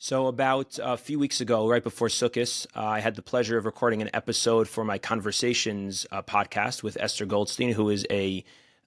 So about a few weeks ago, right before Sukkot, I had the pleasure of recording an episode for my Conversations podcast with Esther Goldstein, who is a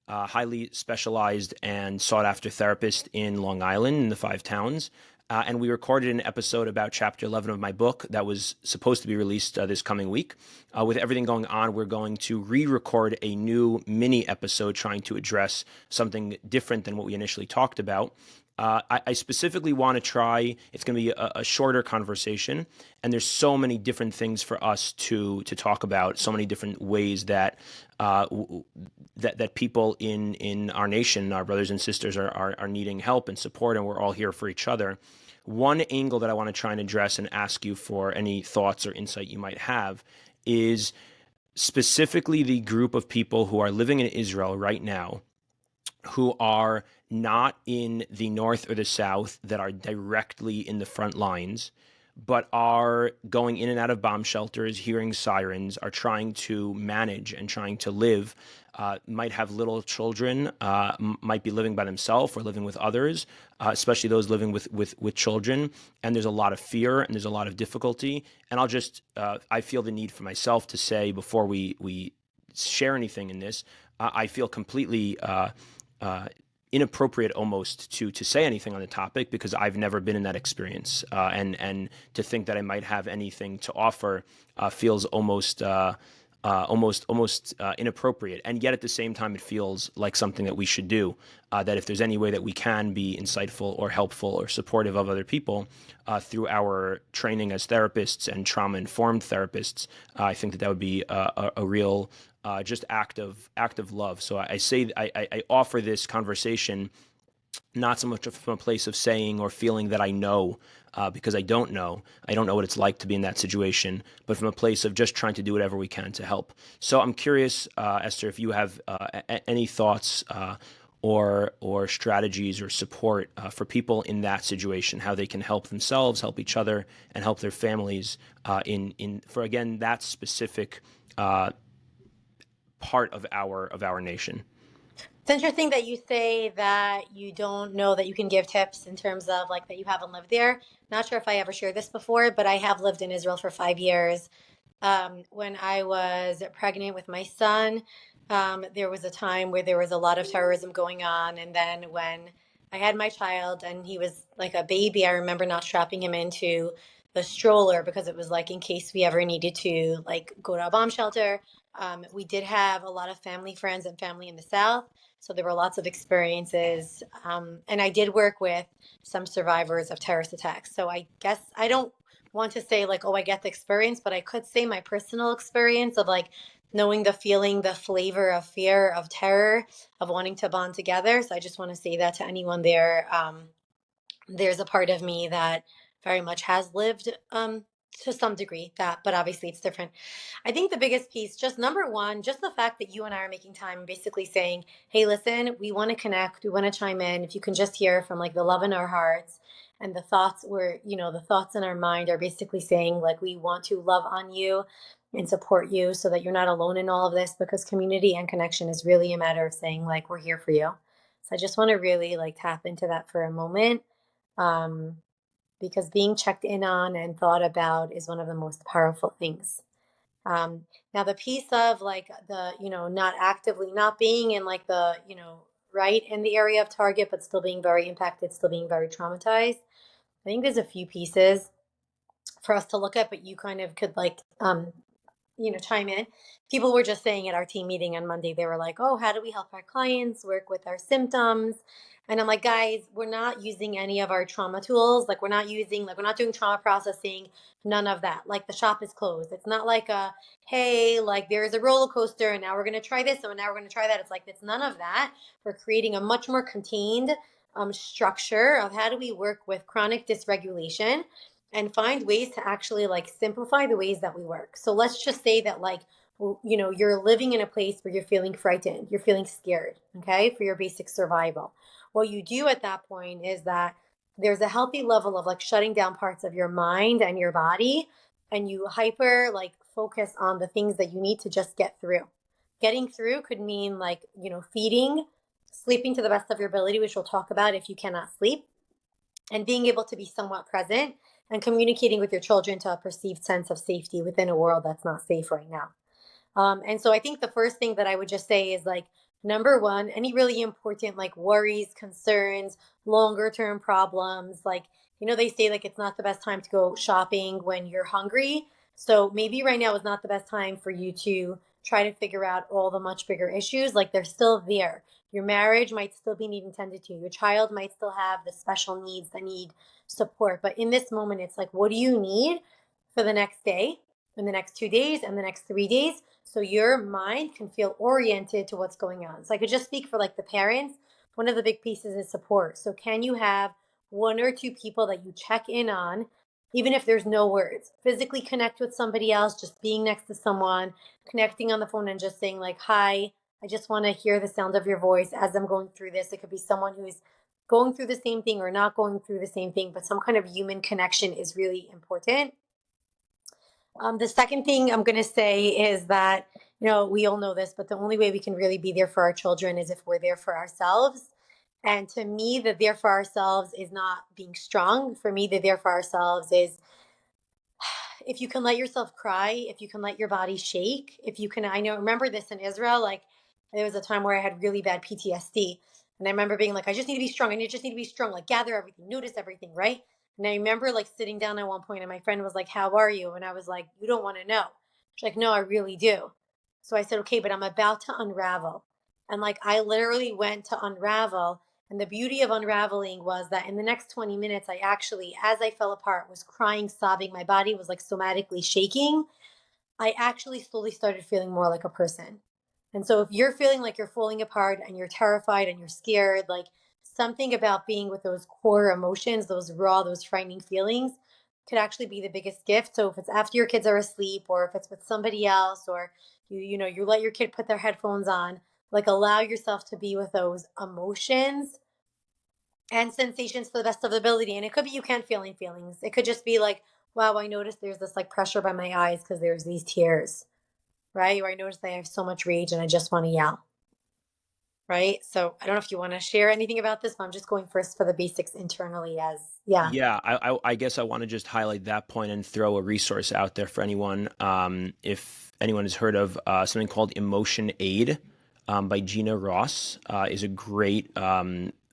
highly specialized and sought-after therapist in Long Island in the Five Towns. And we recorded an episode about Chapter 11 of my book that was supposed to be released this coming week. With everything going on, we're going to re-record a new mini episode trying to address something different than what we initially talked about. I specifically want to try. It's going to be a shorter conversation, and there's so many different things for us to talk about. So many different ways that that people in our nation, our brothers and sisters, are needing help and support, and we're all here for each other. One angle that I want to try and address and ask you for any thoughts or insight you might have is specifically the group of people who are living in Israel right now, who are not in the north or the south, that are directly in the front lines, but are going in and out of bomb shelters, hearing sirens, are trying to manage and trying to live, might have little children, might be living by themselves or living with others, especially those living with children. And there's a lot of fear and there's a lot of difficulty. And I feel the need for myself to say before we share anything in this, I feel completely inappropriate almost to say anything on the topic because I've never been in that experience, and to think that I might have anything to offer feels almost inappropriate. And yet at the same time, it feels like something that we should do. That if there's any way that we can be insightful or helpful or supportive of other people through our training as therapists and trauma-informed therapists, I think that would be a real just act of love. So I offer this conversation not so much from a place of saying or feeling that I know, because I don't know. I don't know what it's like to be in that situation, but from a place of just trying to do whatever we can to help. So I'm curious, Esther, if you have any thoughts or strategies or support for people in that situation, how they can help themselves, help each other, and help their families for again that specific part of our nation. It's interesting that you say that you don't know that you can give tips in terms of like that you haven't lived there. Not sure if I ever shared this before, but I have lived in Israel for 5 years. When I was pregnant with my son, there was a time where there was a lot of terrorism going on. And then when I had my child and he was like a baby, I remember not strapping him into the stroller because it was like in case we ever needed to like go to a bomb shelter. We did have a lot of family, friends, and family in the South. So there were lots of experiences. And I did work with some survivors of terrorist attacks. So I guess I don't want to say like, oh, I get the experience, but I could say my personal experience of like knowing the feeling, the flavor of fear, of terror, of wanting to bond together. So I just want to say that to anyone there. There's a part of me that very much has lived to some degree that, but obviously it's different. I think the biggest piece, just number one, just the fact that you and I are making time, basically saying, hey, listen, we want to connect, we want to chime in. If you can just hear from like the love in our hearts and the thoughts the thoughts in our mind are basically saying like, we want to love on you and support you so that you're not alone in all of this, because community and connection is really a matter of saying like, we're here for you. So I just want to really like tap into that for a moment. Um, because being checked in on and thought about is one of the most powerful things. Now the piece of like not actively not being in like right in the area of target, but still being very impacted, still being very traumatized. I think there's a few pieces for us to look at, but you kind of could like, chime in. People were just saying at our team meeting on Monday, they were like, oh, how do we help our clients work with our symptoms? And I'm like, guys, we're not using any of our trauma tools. Like we're not doing trauma processing, none of that. Like the shop is closed. It's not like hey, like there's a roller coaster and now we're going to try this and now we're going to try that. It's like, it's none of that. We're creating a much more contained structure of how do we work with chronic dysregulation and find ways to actually like simplify the ways that we work. So let's just say that like, you're living in a place where you're feeling frightened, you're feeling scared, okay, for your basic survival. What you do at that point is that there's a healthy level of like shutting down parts of your mind and your body, and you hyper like focus on the things that you need to just get through. Getting through could mean like, feeding, sleeping to the best of your ability, which we'll talk about if you cannot sleep, and being able to be somewhat present and communicating with your children to a perceived sense of safety within a world that's not safe right now. And so I think the first thing that I would just say is like, number one, any really important like worries, concerns, longer term problems, like, they say like it's not the best time to go shopping when you're hungry. So maybe right now is not the best time for you to try to figure out all the much bigger issues. Like they're still there. Your marriage might still be needing tended to. Your child might still have the special needs that need support. But in this moment, it's like, what do you need for the next day, in the next 2 days, and the next 3 days? So your mind can feel oriented to what's going on. So I could just speak for like the parents. One of the big pieces is support. So can you have one or two people that you check in on, even if there's no words? Physically connect with somebody else, just being next to someone, connecting on the phone and just saying like, hi, I just want to hear the sound of your voice as I'm going through this. It could be someone who's going through the same thing or not going through the same thing, but some kind of human connection is really important. The second thing I'm going to say is that, we all know this, but the only way we can really be there for our children is if we're there for ourselves. And to me, the there for ourselves is not being strong. For me, the there for ourselves is if you can let yourself cry, if you can let your body shake, if you can, remember this in Israel, like there was a time where I had really bad PTSD. And I remember being like, I just need to be strong. I just need to be strong, like gather everything, notice everything, right? And I remember like sitting down at one point and my friend was like, how are you? And I was like, you don't want to know. She's like, no, I really do. So I said, okay, but I'm about to unravel. And like, I literally went to unravel. And the beauty of unraveling was that in the next 20 minutes, I actually, as I fell apart, was crying, sobbing. My body was like somatically shaking. I actually slowly started feeling more like a person. And so if you're feeling like you're falling apart and you're terrified and you're scared, like something about being with those core emotions, those raw, those frightening feelings could actually be the biggest gift. So if it's after your kids are asleep or if it's with somebody else or you let your kid put their headphones on, like allow yourself to be with those emotions and sensations to the best of the ability. And it could be you can't feel any feelings. It could just be like, wow, I noticed there's this like pressure by my eyes because there's these tears, right? Or I noticed that I have so much rage and I just want to yell, right? So I don't know if you want to share anything about this, but I'm just going first for the basics internally yeah. Yeah, I guess I want to just highlight that point and throw a resource out there for anyone. If anyone has heard of something called Emotion Aid by Gina Ross, is a great,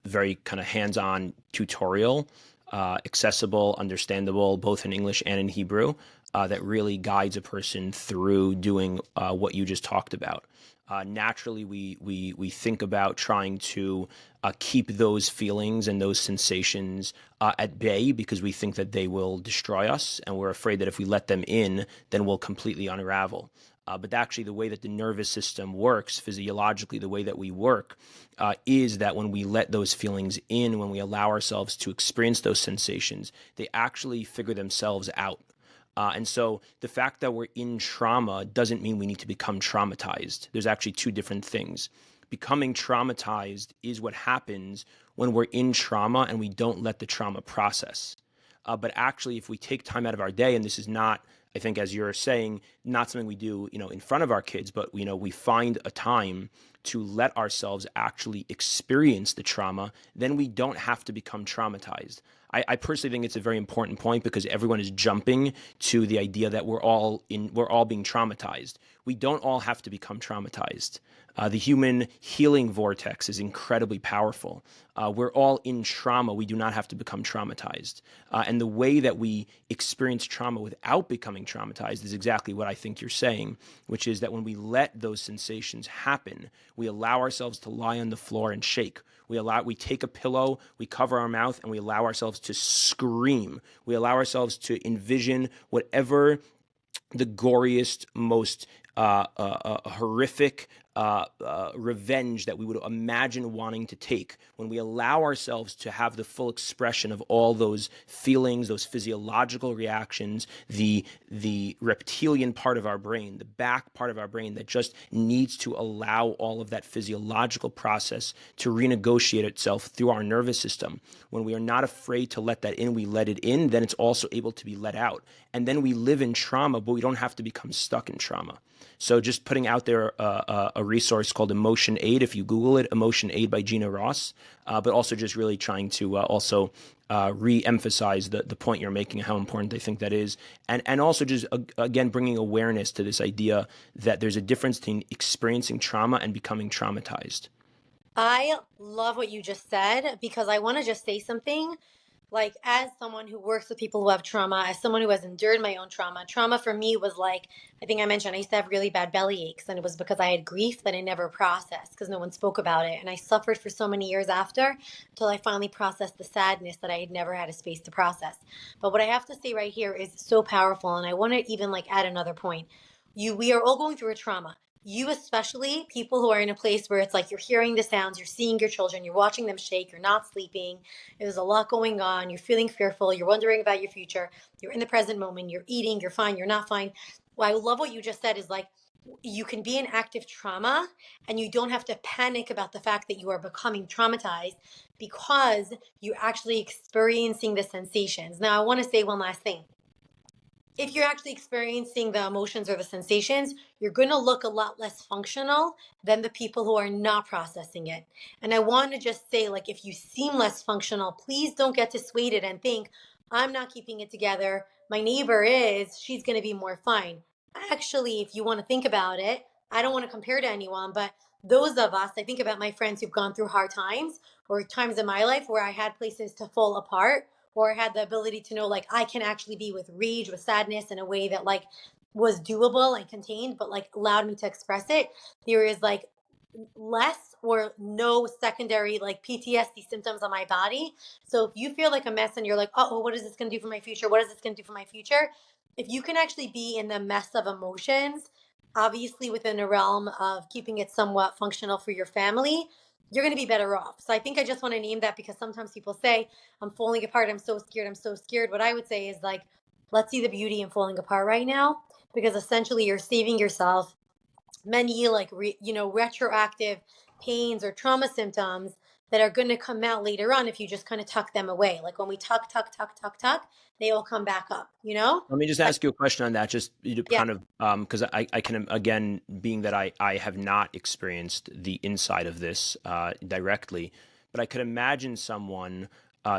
very kind of hands-on tutorial, accessible, understandable, both in English and in Hebrew, that really guides a person through doing what you just talked about. Naturally, we think about trying to keep those feelings and those sensations at bay because we think that they will destroy us, and we're afraid that if we let them in, then we'll completely unravel. But actually, the way that the nervous system works, physiologically, the way that we work, is that when we let those feelings in, when we allow ourselves to experience those sensations, they actually figure themselves out. And so the fact that we're in trauma doesn't mean we need to become traumatized. There's actually two different things. Becoming traumatized is what happens when we're in trauma and we don't let the trauma process. But actually, if we take time out of our day, and this is not, I think, as you're saying, not something we do, in front of our kids, but, we find a time to let ourselves actually experience the trauma, then we don't have to become traumatized. I personally think it's a very important point because everyone is jumping to the idea that we're all being traumatized. We don't all have to become traumatized. The human healing vortex is incredibly powerful. We're all in trauma. We do not have to become traumatized. And the way that we experience trauma without becoming traumatized is exactly what I think you're saying, which is that when we let those sensations happen, we allow ourselves to lie on the floor and shake. We take a pillow, we cover our mouth, and we allow ourselves to scream. We allow ourselves to envision whatever the goriest, most horrific revenge that we would imagine wanting to take. When we allow ourselves to have the full expression of all those feelings, those physiological reactions, the reptilian part of our brain, the back part of our brain that just needs to allow all of that physiological process to renegotiate itself through our nervous system. When we are not afraid to let that in, we let it in, then it's also able to be let out. And then we live in trauma, but we don't have to become stuck in trauma. So just putting out there a resource called Emotion Aid. If you Google it, Emotion Aid by Gina Ross, but also just really trying to also re-emphasize the point you're making, how important they think that is, and also just again bringing awareness to this idea that there's a difference between experiencing trauma and becoming traumatized. I love what you just said because I want to just say something. Like, as someone who works with people who have trauma, as someone who has endured my own trauma for me was like, I think I mentioned, I used to have really bad belly aches, and it was because I had grief that I never processed because no one spoke about it. And I suffered for so many years after until I finally processed the sadness that I had never had a space to process. But what I have to say right here is so powerful. And I want to even like add another point. We are all going through a trauma. You, especially people who are in a place where it's like you're hearing the sounds, you're seeing your children, you're watching them shake, you're not sleeping, there's a lot going on, you're feeling fearful, you're wondering about your future, you're in the present moment, you're eating, you're fine, you're not fine. Well, I love what you just said is like, you can be in active trauma and you don't have to panic about the fact that you are becoming traumatized because you're actually experiencing the sensations. Now, I want to say one last thing. If you're actually experiencing the emotions or the sensations, you're going to look a lot less functional than the people who are not processing it. And I want to just say, like, if you seem less functional, please don't get dissuaded and think, I'm not keeping it together. My neighbor is, she's going to be more fine. Actually, if you want to think about it, I don't want to compare to anyone, but those of us, I think about my friends who've gone through hard times or times in my life where I had places to fall apart or had the ability to know like I can actually be with rage, with sadness in a way that like was doable and contained, but like allowed me to express it. There is like less or no secondary like PTSD symptoms on my body. So if you feel like a mess and you're like, oh, what is this going to do for my future? What is this going to do for my future? If you can actually be in the mess of emotions, obviously within a realm of keeping it somewhat functional for your family, you're going to be better off. So I think I just want to name that because sometimes people say, I'm falling apart. I'm so scared. I'm so scared. What I would say is like, let's see the beauty in falling apart right now because essentially you're saving yourself many like retroactive pains or trauma symptoms that are going to come out later on if you just kind of tuck them away. Like when we tuck, they all come back up, you know? Let me just Like, ask you a question on that, just yeah. kind of because I can, again, being that I have not experienced the inside of this directly, but I could imagine someone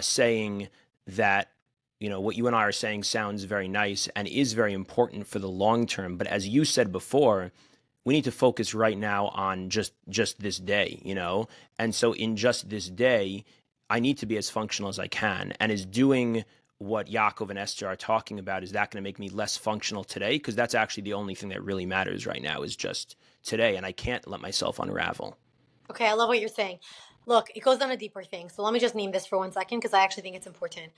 saying that, what you and I are saying sounds very nice and is very important for the long term. But as you said before, we need to focus right now on just this day, And so in just this day, I need to be as functional as I can. And is doing what Yakov and Esther are talking about, is that going to make me less functional today? Because that's actually the only thing that really matters right now is just today. And I can't let myself unravel. Okay, I love what you're saying. Look, it goes on a deeper thing. So let me just name this for 1 second because I actually think it's important.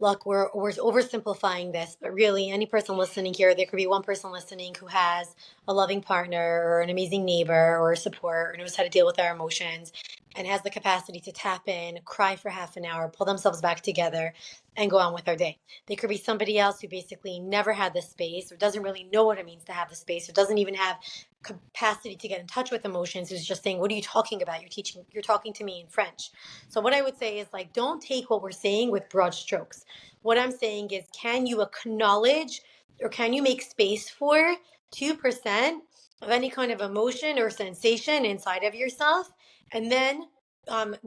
Look, we're oversimplifying this, but really, any person listening here, there could be one person listening who has a loving partner or an amazing neighbor or support or knows how to deal with their emotions and has the capacity to tap in, cry for half an hour, pull themselves back together, and go on with their day. There could be somebody else who basically never had the space or doesn't really know what it means to have the space or doesn't even have capacity to get in touch with emotions, who's just saying, what are you talking about? You're talking to me in French. So what I would say is like, don't take what we're saying with broad strokes. What I'm saying is, can you acknowledge or can you make space for 2% of any kind of emotion or sensation inside of yourself, and then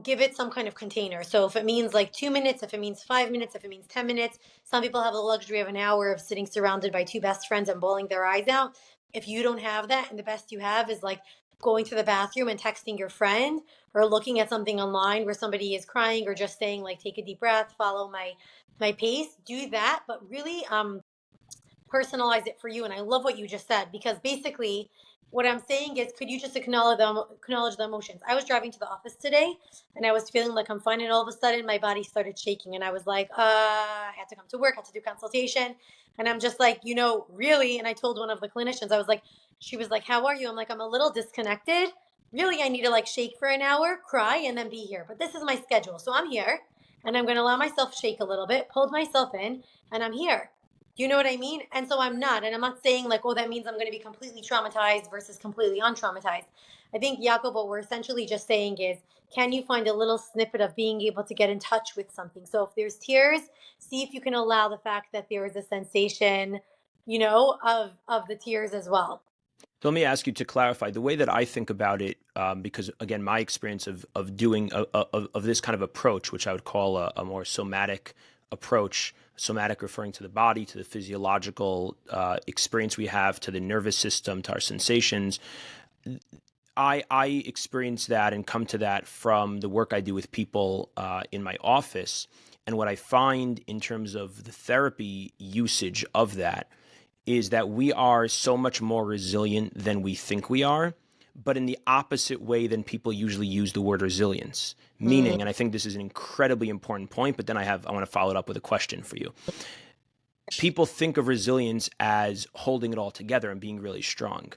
give it some kind of container? So if it means like 2 minutes, if it means 5 minutes, if it means 10 minutes, some people have the luxury of an hour of sitting surrounded by two best friends and bawling their eyes out. If you don't have that and the best you have is like going to the bathroom and texting your friend or looking at something online where somebody is crying or just saying like take a deep breath, follow my pace, do that, but really personalize it for you. And I love what you just said because basically what I'm saying is, could you just acknowledge the emotions? I was driving to the office today and I was feeling like I'm fine, and all of a sudden my body started shaking and I was like, I had to come to work, had to do consultation, and I'm just like, really. And I told one of the clinicians, I was like, she was like, how are you? I'm like, I'm a little disconnected. Really, I need to like shake for an hour, cry, and then be here. But this is my schedule, so I'm here, and I'm going to allow myself shake a little bit, pulled myself in, and I'm here. Do you know what I mean? And so I'm not. And I'm not saying like, oh, that means I'm going to be completely traumatized versus completely untraumatized. I think, Yaakov, what we're essentially just saying is, can you find a little snippet of being able to get in touch with something? So if there's tears, see if you can allow the fact that there is a sensation, of the tears as well. So let me ask you to clarify the way that I think about it, because again, my experience of doing of this kind of approach, which I would call a more somatic approach, somatic referring to the body, to the physiological experience we have, to the nervous system, to our sensations. I experience that and come to that from the work I do with people in my office. And what I find in terms of the therapy usage of that is that we are so much more resilient than we think we are, but in the opposite way than people usually use the word resilience. Mm. Meaning, and I think this is an incredibly important point, but then I want to follow it up with a question for you. People think of resilience as holding it all together and being really strong.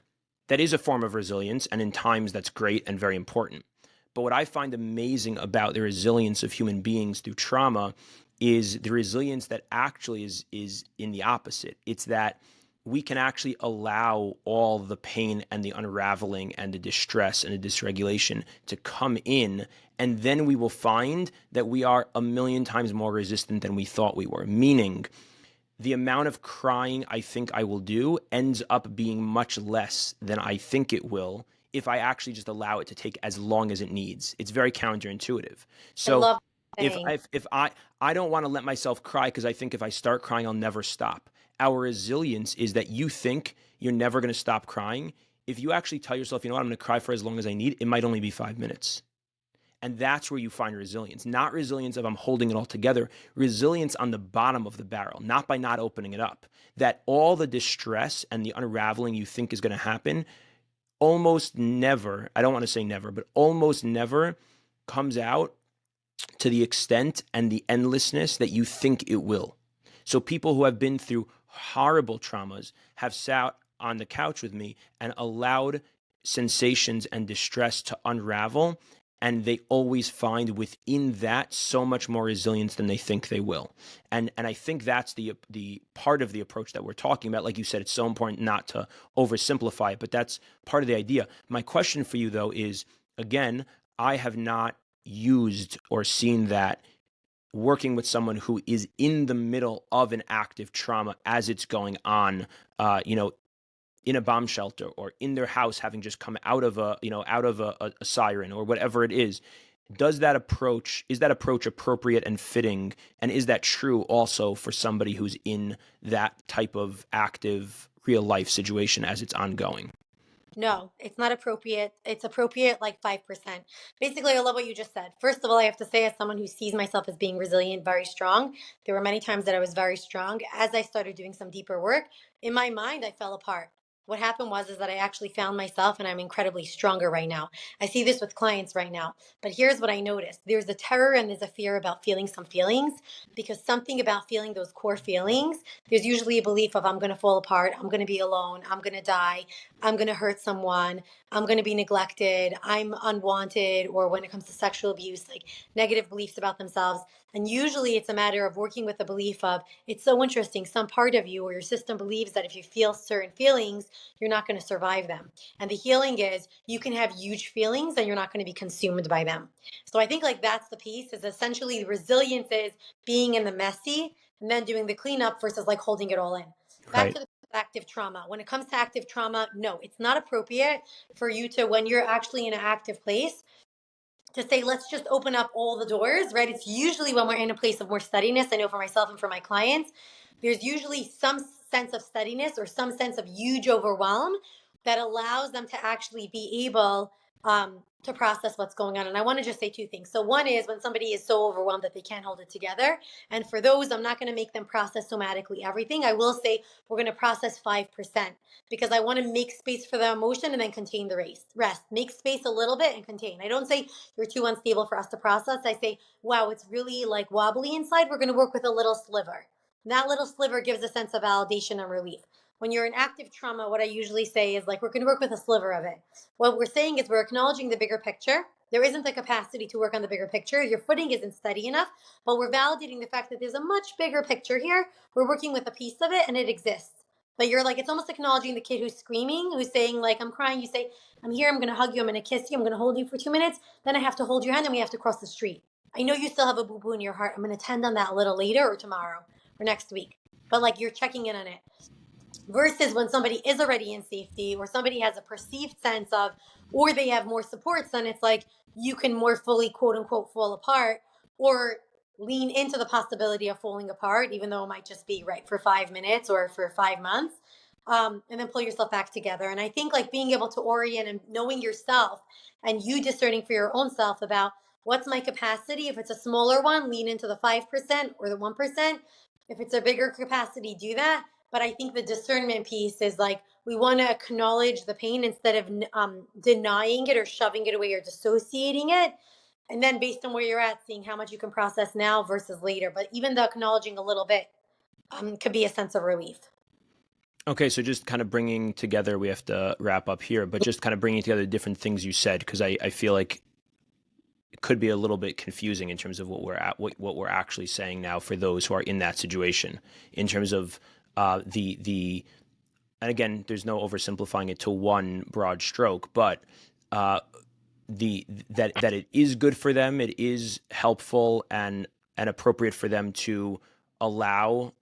That is a form of resilience, and in times that's great and very important. But what I find amazing about the resilience of human beings through trauma is the resilience that actually is in the opposite. It's that we can actually allow all the pain and the unraveling and the distress and the dysregulation to come in, and then we will find that we are a million times more resistant than we thought we were. Meaning, the amount of crying I think I will do ends up being much less than I think it will if I actually just allow it to take as long as it needs. It's very counterintuitive. I So love if saying. if I don't want to let myself cry because I think if I start crying I'll never stop. Our resilience is that you think you're never going to stop crying. If you actually tell yourself, you know what, I'm going to cry for as long as I need, it might only be 5 minutes. And that's where you find resilience, not resilience of I'm holding it all together, resilience on the bottom of the barrel, not by not opening it up. That all the distress and the unraveling you think is going to happen almost never, I don't want to say never, but almost never comes out to the extent and the endlessness that you think it will. So people who have been through horrible traumas have sat on the couch with me and allowed sensations and distress to unravel, and they always find within that so much more resilience than they think they will. And I think that's the part of the approach that we're talking about. Like you said, it's so important not to oversimplify it, but that's part of the idea. My question for you though is, again, I have not used or seen that working with someone who is in the middle of an active trauma as it's going on, in a bomb shelter or in their house, having just come out of a siren or whatever it is. Is that approach appropriate and fitting? And is that true also for somebody who's in that type of active real life situation as it's ongoing? No, it's not appropriate. It's appropriate like 5%. Basically, I love what you just said. First of all, I have to say, as someone who sees myself as being resilient, very strong, there were many times that I was very strong. As I started doing some deeper work, in my mind, I fell apart. What happened was is that I actually found myself and I'm incredibly stronger right now. I see this with clients right now. But here's what I noticed. There's a terror and there's a fear about feeling some feelings because something about feeling those core feelings, there's usually a belief of I'm going to fall apart, I'm going to be alone, I'm going to die, I'm going to hurt someone, I'm going to be neglected, I'm unwanted, or when it comes to sexual abuse, like negative beliefs about themselves. And usually it's a matter of working with the belief of it's so interesting. Some part of you or your system believes that if you feel certain feelings, you're not going to survive them. And the healing is you can have huge feelings and you're not going to be consumed by them. So I think like that's the piece is essentially resilience is being in the messy and then doing the cleanup versus like holding it all in. Back Right. to the active trauma. When it comes to active trauma, no, it's not appropriate for you to, when you're actually in an active place, to say, let's just open up all the doors, right? It's usually when we're in a place of more steadiness. I know for myself and for my clients, there's usually some sense of steadiness or some sense of huge overwhelm that allows them to actually be able to process what's going on. And I want to just say two things. So, one is when somebody is so overwhelmed that they can't hold it together. And for those, I'm not going to make them process somatically everything. I will say we're going to process 5% because I want to make space for the emotion and then contain the rest. Make space a little bit and contain. I don't say you're too unstable for us to process. I say, wow, it's really like wobbly inside. We're going to work with a little sliver. And that little sliver gives a sense of validation and relief. When you're in active trauma, what I usually say is like, we're going to work with a sliver of it. What we're saying is we're acknowledging the bigger picture. There isn't the capacity to work on the bigger picture. Your footing isn't steady enough, but we're validating the fact that there's a much bigger picture here. We're working with a piece of it and it exists. But you're like, it's almost acknowledging the kid who's screaming, who's saying, like, I'm crying. You say, I'm here. I'm going to hug you. I'm going to kiss you. I'm going to hold you for 2 minutes. Then I have to hold your hand and we have to cross the street. I know you still have a boo boo in your heart. I'm going to tend on that a little later or tomorrow or next week. But like, you're checking in on it. versus when somebody is already in safety or somebody has a perceived sense of, or they have more supports, then it's like you can more fully, quote unquote, fall apart or lean into the possibility of falling apart, even though it might just be right for 5 minutes or for 5 months. And then pull yourself back together. And I think like being able to orient and knowing yourself and you discerning for your own self about what's my capacity. If it's a smaller one, lean into the 5% or the 1%. If it's a bigger capacity, do that. But I think the discernment piece is like we want to acknowledge the pain instead of denying it or shoving it away or dissociating it. And then based on where you're at, seeing how much you can process now versus later. But even the acknowledging a little bit could be a sense of relief. Okay, so just kind of bringing together, we have to wrap up here, but just kind of bringing together different things you said, because I feel like it could be a little bit confusing in terms of what we're actually saying now for those who are in that situation, in terms of the and again, there's no oversimplifying it to one broad stroke, but that it is good for them, it is helpful and appropriate for them to allow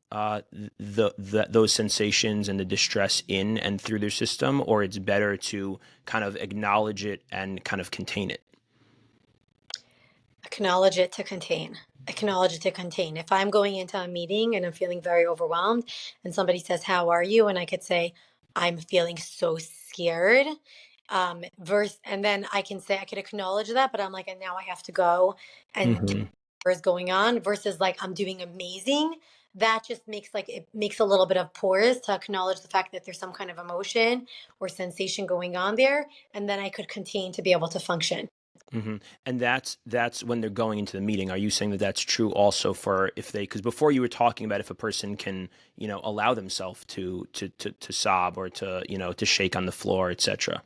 those sensations and the distress in and through their system, or it's better to kind of acknowledge it and kind of contain it. Acknowledge it to contain. Acknowledge it to contain. If I'm going into a meeting and I'm feeling very overwhelmed and somebody says, "How are you?" and I could say, "I'm feeling so scared." And then I can say, I could acknowledge that, but I'm like, and now I have to go and what's going on versus like, I'm doing amazing. That just it makes a little bit of pause to acknowledge the fact that there's some kind of emotion or sensation going on there. And then I could contain to be able to function. Mm-hmm. And that's when they're going into the meeting. Are you saying that that's true also for if they? Because before you were talking about if a person can, allow themselves to sob or to to shake on the floor, etc.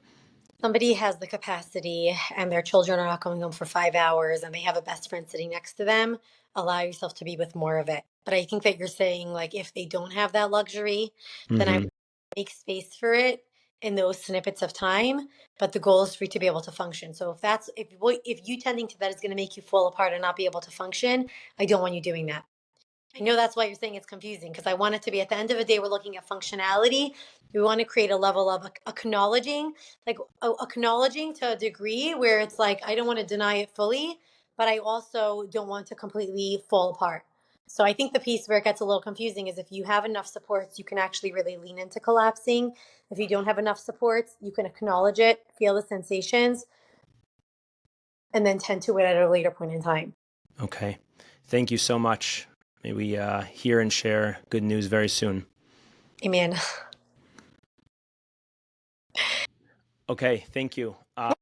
Somebody has the capacity and their children are not coming home for 5 hours and they have a best friend sitting next to them, allow yourself to be with more of it. But I think that you're saying like if they don't have that luxury, then I make space for it in those snippets of time. But the goal is for you to be able to function. So if you tending to that is going to make you fall apart and not be able to function, I don't want you doing that. I know that's why you're saying it's confusing because I want it to be at the end of the day, we're looking at functionality. We want to create a level of acknowledging, like acknowledging to a degree where it's like, I don't want to deny it fully, but I also don't want to completely fall apart. So I think the piece where it gets a little confusing is if you have enough supports, you can actually really lean into collapsing. If you don't have enough supports, you can acknowledge it, feel the sensations, and then tend to it at a later point in time. Okay. Thank you so much. May we hear and share good news very soon. Amen. Okay. Thank you.